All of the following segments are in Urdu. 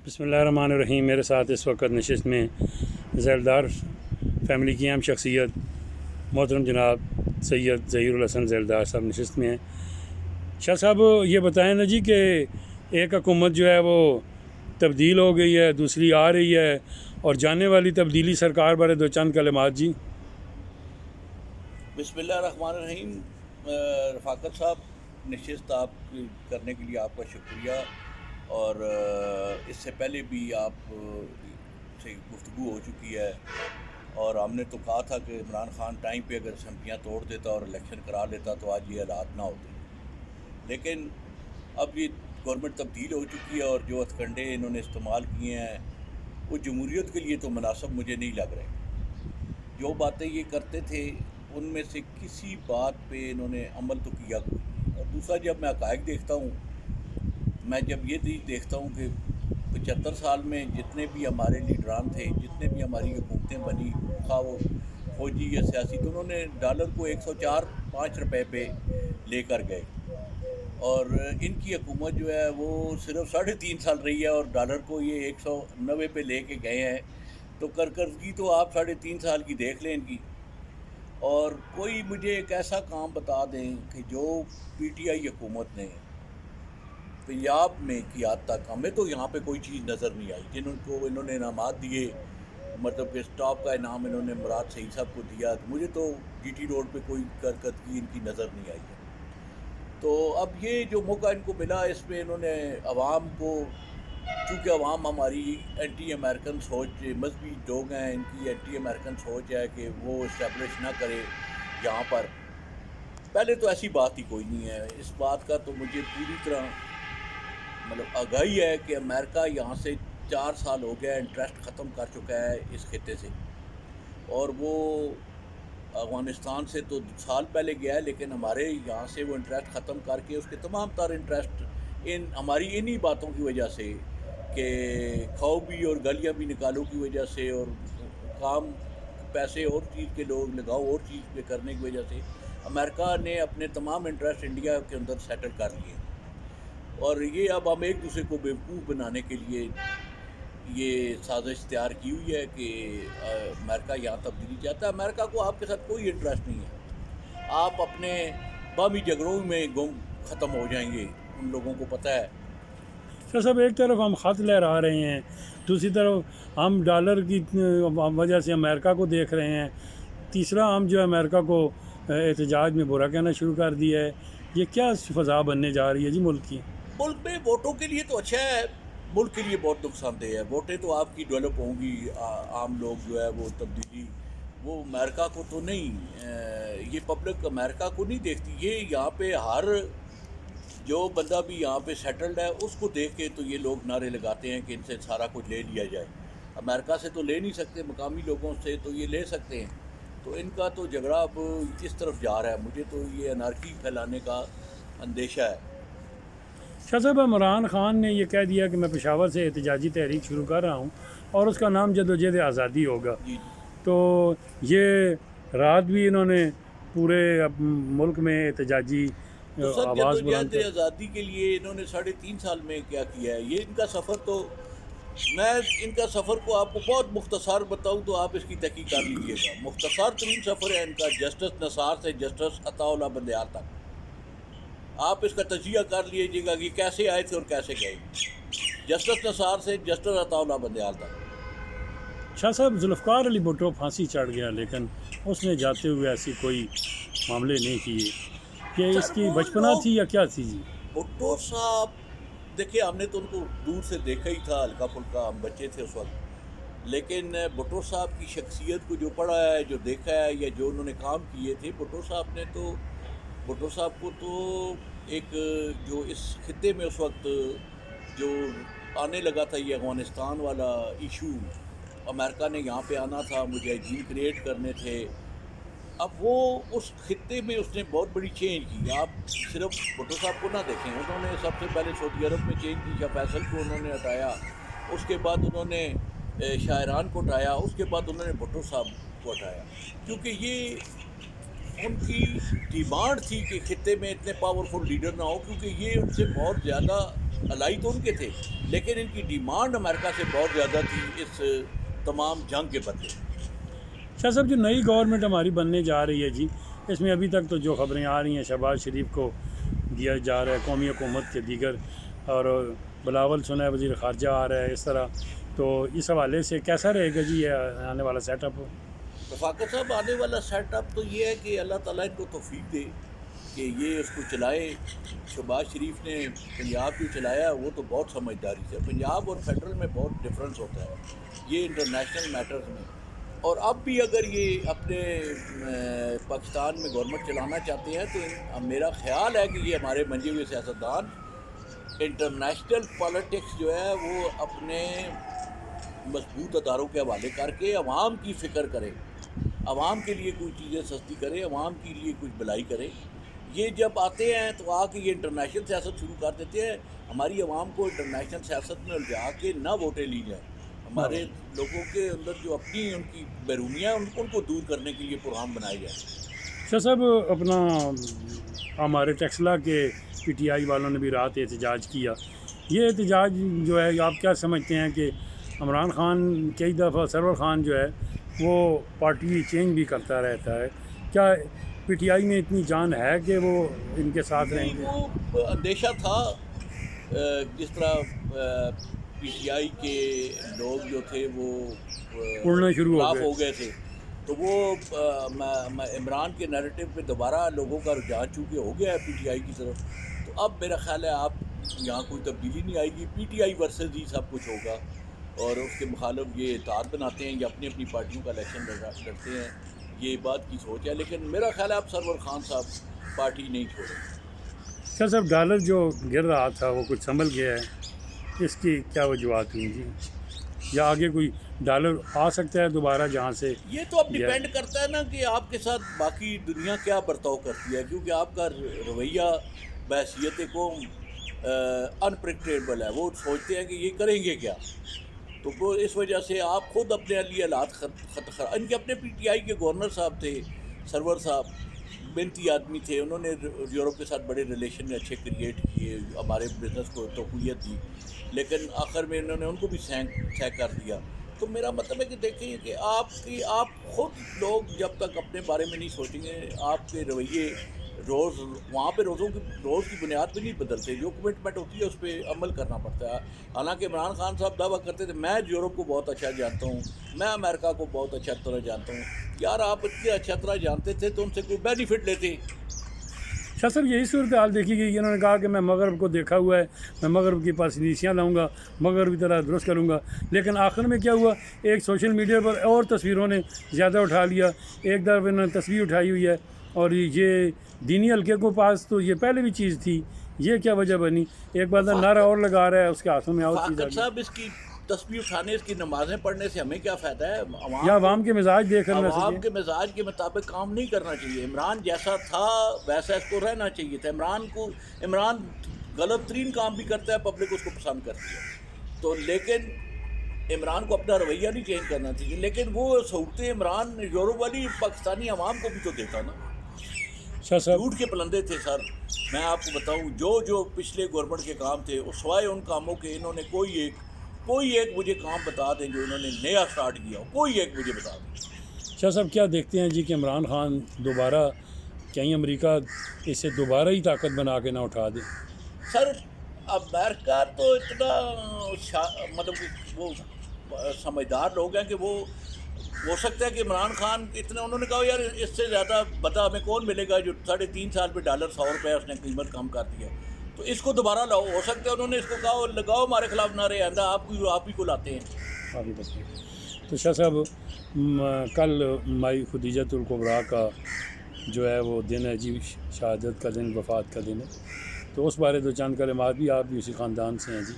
بسم اللہ الرحمن الرحیم۔ میرے ساتھ اس وقت نشست میں ذیلدار فیملی کی اہم شخصیت محترم جناب سید ظہیر الحسن ذیلدار صاحب نشست میں ہیں۔ شاہ صاحب یہ بتائیں نا جی کہ ایک حکومت جو ہے وہ تبدیل ہو گئی ہے، دوسری آ رہی ہے، اور جانے والی تبدیلی سرکار بارے دو چند کلمات جی۔ بسم اللہ الرحمن الرحیم۔ رفاقت صاحب، نشست آپ کرنے کے لیے آپ کا شکریہ، اور اس سے پہلے بھی آپ سے گفتگو ہو چکی ہے، اور ہم نے تو کہا تھا کہ عمران خان ٹائم پہ اگر اسمبلیاں توڑ دیتا اور الیکشن کرا لیتا تو آج یہ حالات نہ ہوتے، لیکن اب یہ گورنمنٹ تبدیل ہو چکی ہے، اور جو ہتھ کنڈے انہوں نے استعمال کیے ہیں وہ جمہوریت کے لیے تو مناسب مجھے نہیں لگ رہے۔ جو باتیں یہ کرتے تھے ان میں سے کسی بات پہ انہوں نے عمل تو کیا کوئی نہیں۔ اور دوسرا، جب میں حقائق دیکھتا ہوں، میں جب یہ دیکھتا ہوں کہ 75 سال میں جتنے بھی ہمارے لیڈران تھے، جتنے بھی ہماری حکومتیں بنی، خواہ وہ فوجی یا سیاسی، تو انہوں نے ڈالر کو 104-5 روپے پہ لے کر گئے، اور ان کی حکومت جو ہے وہ صرف 3.5 سال رہی ہے اور ڈالر کو یہ 190 پہ لے کے گئے ہیں۔ تو کارکردگی تو آپ 3.5 سال کی دیکھ لیں ان کی۔ اور کوئی مجھے ایک ایسا کام بتا دیں کہ جو پی ٹی آئی حکومت نے پنجاب میں کی آج تک، ہمیں تو یہاں پہ کوئی چیز نظر نہیں آئی۔ جن کو انہوں نے انعامات دیے، مطلب کہ سٹاپ کا انعام انہوں نے مراد سعید صاحب کو دیا، مجھے تو جی ٹی روڈ پہ کوئی کارکردگی ان کی نظر نہیں آئی ہے۔ تو اب یہ جو موقع ان کو ملا، اس میں انہوں نے عوام کو، چونکہ عوام ہماری اینٹی امریکن سوچ، مذہبی لوگ ہیں، ان کی اینٹی امریکن سوچ ہے کہ وہ اسٹیبلش نہ کرے یہاں پر۔ پہلے تو ایسی بات ہی کوئی نہیں ہے، اس بات کا تو مجھے پوری طرح مطلب آگاہی ہے کہ امریکہ یہاں سے 4 سال ہو گیا انٹرسٹ ختم کر چکا ہے اس خطے سے، اور وہ افغانستان سے تو سال پہلے گیا ہے، لیکن ہمارے یہاں سے وہ انٹرسٹ ختم کر کے اس کے تمام تر انٹرسٹ ہماری انہی باتوں کی وجہ سے، کہ کھاؤ بھی اور گالیاں بھی نکالو کی وجہ سے، اور کام پیسے اور چیز کے لوگ لگاؤ اور چیز پہ کرنے کی وجہ سے امریکہ نے اپنے تمام انٹرسٹ انڈیا کے اندر سیٹل کر لیے، اور یہ اب ہم ایک دوسرے کو بیوقوف بنانے کے لیے یہ سازش تیار کی ہوئی ہے کہ امریکہ یہاں تبدیلی چاہتا ہے۔ امریکہ کو آپ کے ساتھ کوئی انٹرسٹ نہیں ہے، آپ اپنے باہمی جھگڑوں میں ختم ہو جائیں گے، ان لوگوں کو پتہ ہے۔ شاہ صاحب، ایک طرف ہم خط لہرا رہے ہیں، دوسری طرف ہم ڈالر کی وجہ سے امریکہ کو دیکھ رہے ہیں، تیسرا ہم جو ہے امریکہ کو احتجاج میں برا کہنا شروع کر دیا ہے۔ یہ کیا فضا بننے جا رہی ہے جی ملک کی؟ ملک میں ووٹوں کے لیے تو اچھا ہے، ملک کے لیے بہت نقصان دہ ہے۔ ووٹیں تو آپ کی ڈیولپ ہوں گی، عام لوگ جو ہے وہ تبدیلی، وہ امریکہ کو تو نہیں، یہ پبلک امریکہ کو نہیں دیکھتی۔ یہ یہاں پہ ہر جو بندہ بھی یہاں پہ سیٹلڈ ہے اس کو دیکھ کے تو یہ لوگ نعرے لگاتے ہیں کہ ان سے سارا کچھ لے لیا جائے۔ امریکہ سے تو لے نہیں سکتے، مقامی لوگوں سے تو یہ لے سکتے ہیں، تو ان کا تو جھگڑا اب اس طرف جا رہا ہے۔ مجھے تو یہ انارکی پھیلانے کا اندیشہ ہے۔ شاہ صاحب، عمران خان نے یہ کہہ دیا کہ میں پشاور سے احتجاجی تحریک شروع کر رہا ہوں اور اس کا نام جدوجہد آزادی ہوگا، جی تو یہ رات بھی انہوں نے پورے ملک میں احتجاجی تو سر، آواز بلند جدوجہد آزادی کے لیے انہوں نے 3.5 سال میں کیا کیا ہے؟ یہ ان کا سفر تو، میں ان کا سفر کو آپ کو بہت مختصر بتاؤں تو آپ اس کی تحقیق کر لیجیے گا۔ مختصر ترین سفر ہے ان کا جسٹس نثار سے جسٹس عطا اللہ بندیال تک۔ آپ اس کا تجزیہ کر لیجیے گا کہ کیسے آئے تھے اور کیسے گئے، جسٹس نثار سے جسٹس عطا اللہ بندیال تک۔ شاہ صاحب، ذوالفقار علی بھٹو پھانسی چڑھ گیا، لیکن اس نے جاتے ہوئے ایسی کوئی معاملے نہیں کیے، کہ اس سر کی وہ بچپنا لوگ، تھی یا کیا تھی جی؟ بھٹو صاحب، دیکھیے ہم نے تو ان کو دور سے دیکھا ہی تھا، ہلکا پھلکا، ہم بچے تھے اس وقت، لیکن بھٹو صاحب کی شخصیت کو جو پڑھا ہے، جو دیکھا ہے، یا جو انہوں نے کام کیے تھے، بھٹو صاحب کو تو ایک جو اس خطے میں اس وقت جو آنے لگا تھا یہ افغانستان والا ایشو، امریکہ نے یہاں پہ آنا تھا، مجاہدین کریٹ کرنے تھے، اب وہ اس خطے میں اس نے بہت بڑی چینج کی۔ آپ صرف بھٹو صاحب کو نہ دیکھیں، انہوں نے سب سے پہلے سعودی عرب میں چینج کی، شاہ فیصل کو انہوں نے ہٹایا، اس کے بعد انہوں نے شاعران کو ہٹایا، اس کے بعد انہوں نے بھٹو صاحب کو ہٹایا، کیونکہ یہ ان کی ڈیمانڈ تھی کہ خطے میں اتنے پاورفل لیڈر نہ ہو، کیونکہ یہ ان سے بہت زیادہ الائی تو ان کے تھے، لیکن ان کی ڈیمانڈ امریکہ سے بہت زیادہ تھی اس تمام جنگ کے بدلے۔ شاہ صاحب جو نئی گورنمنٹ ہماری بننے جا رہی ہے جی، اس میں ابھی تک تو جو خبریں آ رہی ہیں شہباز شریف کو دیا جا رہا ہے قومی حکومت کے دیگر، اور بلاول سنا ہے وزیر خارجہ آ رہا ہے، اس طرح تو اس حوالے سے کیسا رہے گا جی یہ آنے والا سیٹ اپ؟ رفاقت صاحب آنے والا سیٹ اپ تو یہ ہے کہ اللہ تعالیٰ ان کو توفیق دے کہ یہ اس کو چلائے۔ شہباز شریف نے پنجاب جو چلایا وہ تو بہت سمجھداری سے، پنجاب اور فیڈرل میں بہت ڈفرینس ہوتا ہے یہ انٹرنیشنل میٹرز میں، اور اب بھی اگر یہ اپنے پاکستان میں گورنمنٹ چلانا چاہتے ہیں تو میرا خیال ہے کہ یہ ہمارے منجے ہوئے سیاستدان انٹرنیشنل پالیٹکس جو ہے وہ اپنے مضبوط اداروں کے حوالے کر کے عوام کی فکر کرے، عوام کے لیے کوئی چیزیں سستی کرے، عوام کے لیے کچھ بھلائی کرے۔ یہ جب آتے ہیں تو آ کے یہ انٹرنیشنل سیاست شروع کر دیتے ہیں، ہماری عوام کو انٹرنیشنل سیاست میں الجھا کے نہ ووٹیں لی جائیں، ہمارے لوگوں کے اندر جو اپنی ان کی بیرونیاں ان کو دور کرنے کے لیے پروگرام بنائے جائیں۔ شاہ صاحب اپنا ہمارے ٹیکسلا کے پی ٹی آئی والوں نے بھی رات احتجاج کیا، یہ احتجاج جو ہے آپ کیا سمجھتے ہیں کہ عمران خان کئی دفعہ سرور خان جو ہے وہ پارٹی چینج بھی کرتا رہتا ہے، کیا پی ٹی آئی میں اتنی جان ہے کہ وہ ان کے ساتھ رہیں گے؟ وہ اندیشہ تھا، جس طرح پی ٹی آئی کے لوگ جو تھے وہ اڑنا شروع ہو گئے تھے، تو وہ عمران کے نیریٹو پہ دوبارہ لوگوں کا رجحان چونکہ ہو گیا ہے پی ٹی آئی کی طرف، تو اب میرا خیال ہے آپ یہاں کوئی تبدیلی نہیں آئے گی، پی ٹی آئی ورسز ہی سب کچھ ہوگا، اور اس کے مخالف یہ اتحاد بناتے ہیں یا اپنی اپنی پارٹیوں کا الیکشن لڑتے ہیں، یہ بات کی سوچ ہے، لیکن میرا خیال ہے اب سرور خان صاحب پارٹی نہیں چھوڑیں۔ شاہ صاحب ڈالر جو گر رہا تھا وہ کچھ سنبھل گیا ہے، اس کی کیا وجوہات ہوئی جی؟ یا آگے کوئی ڈالر آ سکتا ہے دوبارہ جہاں سے؟ یہ تو اب ڈیپینڈ کرتا ہے نا کہ آپ کے ساتھ باقی دنیا کیا برتاؤ کرتی ہے، کیونکہ آپ کا رویہ بحیثیت قوم انپریڈکٹیبل ہے، وہ سوچتے ہیں کہ یہ کریں گے کیا، تو وہ اس وجہ سے آپ خود اپنے لیے حالات ان کے اپنے پی ٹی آئی کے گورنر صاحب تھے سرور صاحب، محنتی آدمی تھے، انہوں نے یورپ کے ساتھ بڑے ریلیشن اچھے کریٹ کیے، ہمارے بزنس کو توقیت دی، لیکن آخر میں انہوں نے ان کو بھی سینک کر دیا۔ تو میرا مطلب ہے کہ دیکھیں کہ آپ خود لوگ جب تک اپنے بارے میں نہیں سوچیں گے، آپ کے رویے روز وہاں پہ روز کی بنیاد پہ نہیں بدلتے، جو کمٹمنٹ ہوتی ہے اس پہ عمل کرنا پڑتا ہے۔ حالانکہ عمران خان صاحب دعویٰ کرتے تھے میں یورپ کو بہت اچھا جانتا ہوں، میں امریکہ کو بہت اچھا طرح جانتا ہوں، یار آپ اتنی اچھا طرح جانتے تھے تو ان سے کوئی بینیفٹ لیتے۔ شاہ صاحب یہی صورتحال دیکھی گئی، انہوں نے کہا کہ میں مغرب کو دیکھا ہوا ہے، میں مغرب کی پالیسیاں لاؤں گا، مغربی طرح درست کروں گا، لیکن آخر میں کیا ہوا، ایک سوشل میڈیا پر اور تصویروں نے زیادہ اٹھا لیا، ایک طرف انہوں نے تصویر اٹھائی ہوئی ہے، اور یہ دینی حلقے کو پاس تو یہ پہلے بھی چیز تھی، یہ کیا وجہ بنی؟ ایک بات نعرہ اور لگا رہا ہے، اس کے ہاتھوں میں اور چیز آ گئی۔ صاحب اس کی تصویر اٹھانے، اس کی نمازیں پڑھنے سے ہمیں کیا فائدہ ہے؟ یا عوام کے مزاج دیکھ کر عوام کے مزاج کے مطابق کام نہیں کرنا چاہیے، عمران جیسا تھا ویسا اس کو رہنا چاہیے تھا، عمران غلط ترین کام بھی کرتا ہے، پبلک اس کو پسند کرتی ہے، تو لیکن عمران کو اپنا رویہ نہیں چینج کرنا چاہیے، لیکن وہ سہولتیں عمران یورپ والی پاکستانی عوام کو بھی تو دیتا نا۔ جھوٹ کے پلندے تھے سر، میں آپ کو بتاؤں جو پچھلے گورنمنٹ کے کام تھے وہ سوائے ان کاموں کے انہوں نے کوئی ایک مجھے کام بتا دیں جو انہوں نے نیا سٹارٹ کیا ہو، کوئی ایک مجھے بتا دیں۔ شاہ صاحب کیا دیکھتے ہیں جی کہ عمران خان دوبارہ کہیں امریکہ اسے دوبارہ ہی طاقت بنا کے نہ اٹھا دے؟ سر امریکہ تو اتنا مطلب وہ سمجھدار لوگ ہیں کہ وہ ہو سکتا ہے کہ عمران خان اتنا انہوں نے کہا یار اس سے زیادہ بتا ہمیں کون ملے گا جو 3.5 سال پہ ڈالر 100 روپے اس نے قیمت کم کر دیا، تو اس کو دوبارہ لاؤ، ہو سکتا ہے انہوں نے اس کو کہا لگاؤ ہمارے خلاف نہ رہے آئندہ آپ ہی کو لاتے ہیں۔ آپ ہی بتائیں۔ تو شاہ صاحب کل مائی خدیجۃ الکبریٰ کا جو ہے وہ دن ہے جی، شہادت کا دن، وفات کا دن ہے، تو اس بارے تو چند کلمات بھی، آپ بھی اسی خاندان سے ہیں جی۔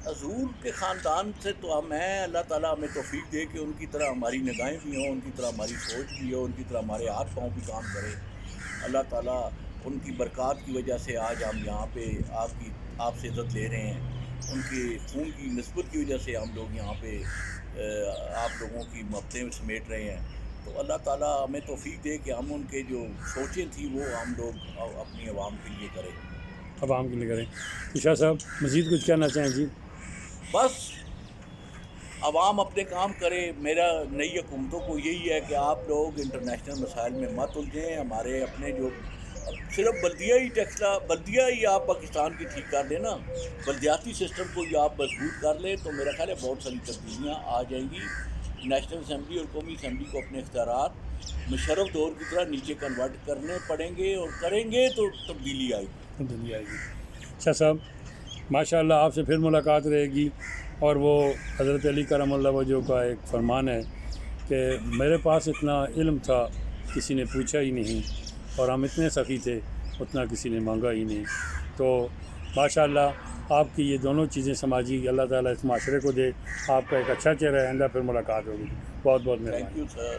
حضور کے خاندان سے تو ہم ہیں، اللہ تعالیٰ ہمیں توفیق دے کہ ان کی طرح ہماری نگاہیں بھی ہوں، ان کی طرح ہماری سوچ بھی ہو، ان کی طرح ہمارے ہاتھ پاؤں بھی کام کرے، اللہ تعالیٰ ان کی برکات کی وجہ سے آج ہم یہاں پہ آپ سے عزت لے رہے ہیں، ان کے خون کی نسبت کی وجہ سے ہم لوگ یہاں پہ آپ لوگوں کی محبتیں سمیٹ رہے ہیں، تو اللہ تعالیٰ ہمیں توفیق دے کہ ہم ان کے جو سوچیں تھیں وہ ہم لوگ اپنی عوام کے لیے کریں. عوام کے لیے کریں. تو شاہ صاحب مزید کچھ کہنا چاہیں جی؟ بس عوام اپنے کام کرے. میرا نئی حکومتوں کو یہی ہے کہ آپ لوگ انٹرنیشنل مسائل میں مت الجھیں. ہمارے اپنے جو صرف بلدیہ ہی آپ پاکستان کی ٹھیک کر دیں نا, بلدیاتی سسٹم کو ہی آپ مضبوط کر لیں تو میرا خیال ہے بہت ساری تبدیلیاں آ جائیں گی. نیشنل اسمبلی اور قومی اسمبلی کو اپنے اختیارات مشرف دور کی طرح نیچے کنورٹ کرنے پڑیں گے, اور کریں گے تو تبدیلی آئے گی. تبدیلی آئے گی. شاہ صاحب ماشاء اللہ آپ سے پھر ملاقات رہے گی. اور وہ حضرت علی کرم اللہ وجہ کا ایک فرمان ہے کہ میرے پاس اتنا علم تھا کسی نے پوچھا ہی نہیں, اور ہم اتنے سخی تھے اتنا کسی نے مانگا ہی نہیں. تو ماشاء اللہ آپ کی یہ دونوں چیزیں سماجی اللہ تعالیٰ اس معاشرے کو دے. آپ کا ایک اچھا چہرہ ہے. آئندہ پھر ملاقات ہوگی. بہت بہت مہربانی. Thank you sir.